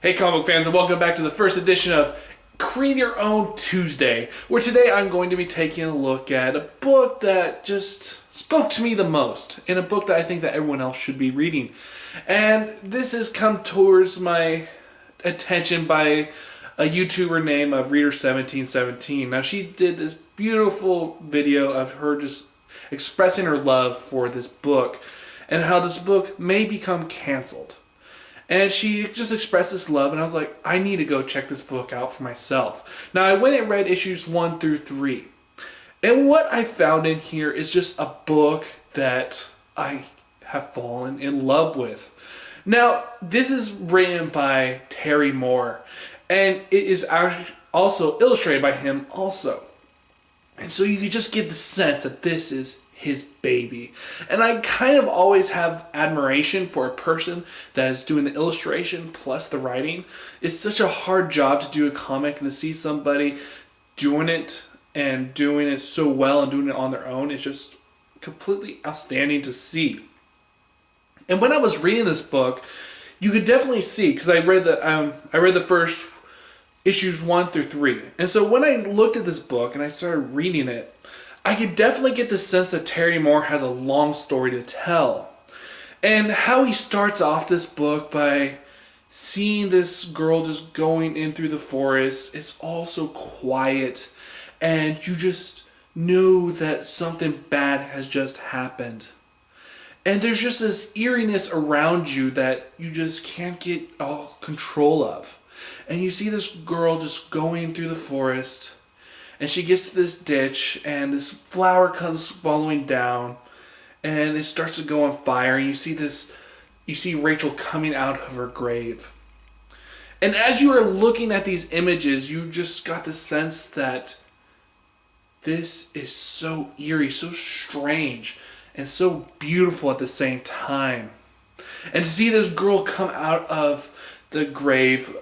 Hey comic book fans, and welcome back to the first edition of Create Your Own Tuesday, where today I'm going to be taking a look at a book that just spoke to me the most, and a book that I think that everyone else should be reading. And this has come towards my attention by a YouTuber named Reader1717. Now she did this beautiful video of her just expressing her love for this book, and how this book may become canceled. And she just expressed this love, and I was like, I need to go check this book out for myself. Now, I went and read issues 1 through 3. And what I found in here is just a book that I have fallen in love with. Now, this is written by Terry Moore, and it is actually also illustrated by him also. And so you can just get the sense that this is his baby. And I kind of always have admiration for a person that is doing the illustration plus the writing. It's such a hard job to do a comic, and to see somebody doing it and doing it so well and doing it on their own is just completely outstanding to see. And when I was reading this book, you could definitely see, because I read the first issues 1 through 3. And so when I looked at this book and I started reading it, I could definitely get the sense that Terry Moore has a long story to tell. And how he starts off this book by seeing this girl just going in through the forest. It's all so quiet, and you just know that something bad has just happened. And there's just this eeriness around you that you just can't get all control of. And you see this girl just going through the forest, and she gets to this ditch, and this flower comes following down, and it starts to go on fire. And you see Rachel coming out of her grave. And as you are looking at these images, you just got the sense that this is so eerie, so strange, and so beautiful at the same time. And to see this girl come out of the grave,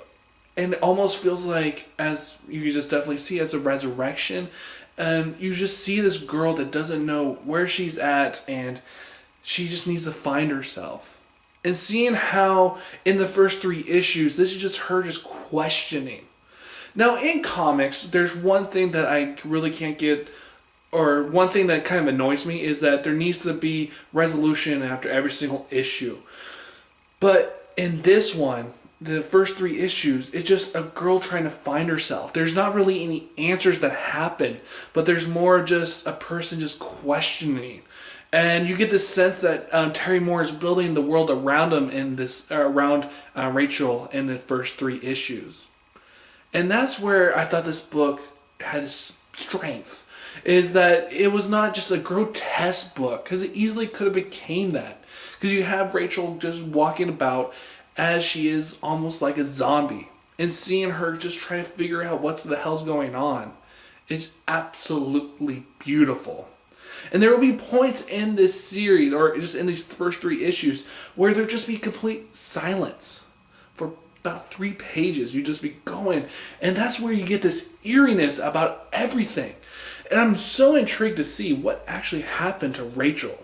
and it almost feels like, as you just definitely see, as a resurrection. And you just see this girl that doesn't know where she's at, and she just needs to find herself. And seeing how in the first 3 issues, this is just her just questioning. Now in comics, there's one thing that I really can't get, or one thing that kind of annoys me, is that there needs to be resolution after every single issue. But in this one, the first 3 issues, it's just a girl trying to find herself. There's not really any answers that happen, but there's more just a person just questioning. And you get the sense that Terry Moore is building the world around him in this, around Rachel in the first 3 issues. And that's where I thought this book had strengths, is that it was not just a grotesque book, because it easily could have became that. Because you have Rachel just walking about as she is almost like a zombie, and seeing her just trying to figure out what the hell's going on is absolutely beautiful. And there will be points in this series, or just in these first 3 issues, where there'll just be complete silence for about 3 pages. You just be going, and that's where you get this eeriness about everything. And I'm so intrigued to see what actually happened to Rachel,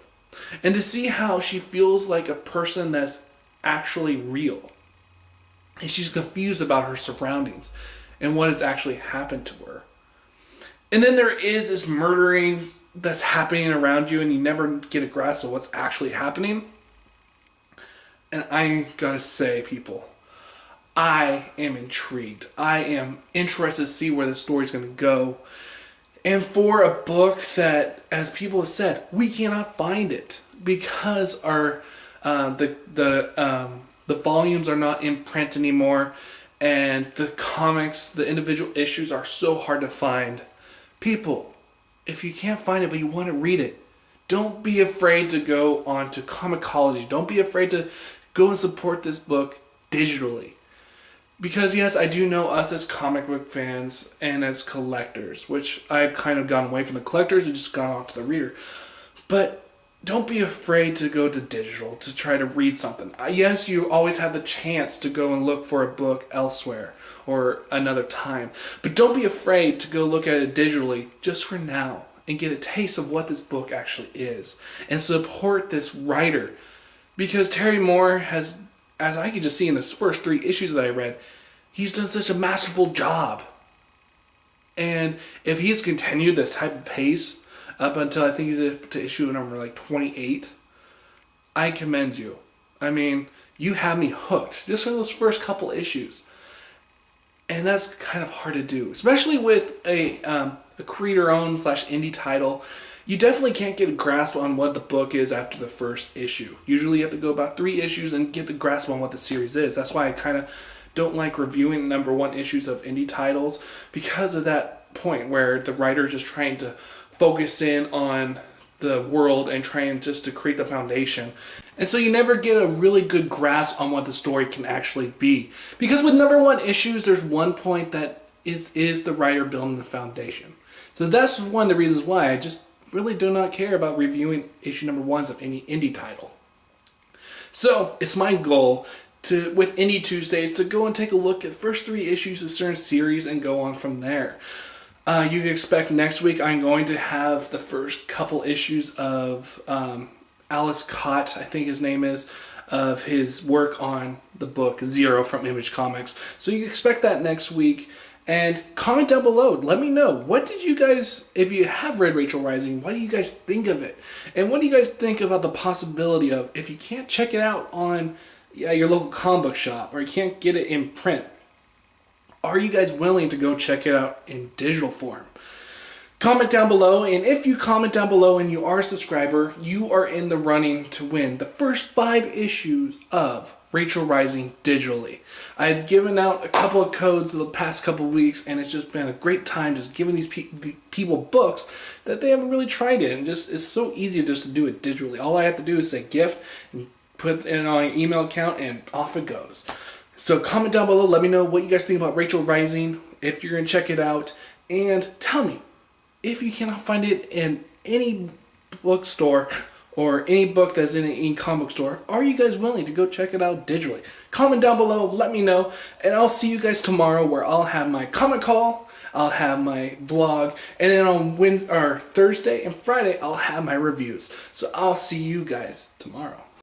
and to see how she feels like a person that's actually real, and she's confused about her surroundings and what has actually happened to her. And then there is this murdering that's happening around you, and you never get a grasp of what's actually happening. And I gotta say, people, I am intrigued. I am interested to see where the story's gonna go. And for a book that, as people have said, we cannot find it because our the volumes are not in print anymore, and the comics, the individual issues, are so hard to find. People, if you can't find it but you want to read it, don't be afraid to go on to Comixology. Don't be afraid to go and support this book digitally. Because yes, I do know us as comic book fans and as collectors, which I've kind of gone away from the collectors and just gone on to the reader. But don't be afraid to go to digital to try to read something. Yes, you always have the chance to go and look for a book elsewhere or another time. But don't be afraid to go look at it digitally just for now and get a taste of what this book actually is. And support this writer. Because Terry Moore has as I could just see in the first 3 issues that I read, he's done such a masterful job. And if he's continued this type of pace up until I think he's up to issue number like 28, I commend you. I mean, you have me hooked just for those first couple issues. And that's kind of hard to do, especially with a creator-owned / indie title. You definitely can't get a grasp on what the book is after the first issue. Usually you have to go about 3 issues and get the grasp on what the series is. That's why I kind of don't like reviewing number 1 issues of indie titles, because of that point where the writer is just trying to focus in on the world and trying just to create the foundation. And so you never get a really good grasp on what the story can actually be. Because with number 1 issues, there's one point that is the writer building the foundation. So that's one of the reasons why I just really do not care about reviewing issue number 1s of any indie title. So it's my goal to, with Indie Tuesdays, to go and take a look at the first 3 issues of certain series and go on from there. You can expect next week I'm going to have the first couple issues of Alex Cott, I think his name is, of his work on the book Zero from Image Comics. So you can expect that next week. And comment down below. Let me know. What did you guys, if you have read Rachel Rising, what do you guys think of it? And what do you guys think about the possibility of, if you can't check it out on your local comic book shop, or you can't get it in print, are you guys willing to go check it out in digital form? Comment down below, and if you comment down below and you are a subscriber, you are in the running to win the first 5 issues of Rachel Rising digitally. I've given out a couple of codes the past couple of weeks, and it's just been a great time just giving these people books that they haven't really tried it, and just it's so easy just to do it digitally. All I have to do is say gift and put it on your email account, and off it goes. So comment down below, let me know what you guys think about Rachel Rising, if you're going to check it out, and tell me if you cannot find it in any bookstore or any book that's in an comic store, are you guys willing to go check it out digitally? Comment down below, let me know, and I'll see you guys tomorrow, where I'll have my comic call, I'll have my vlog, and then on Thursday and Friday, I'll have my reviews. So I'll see you guys tomorrow.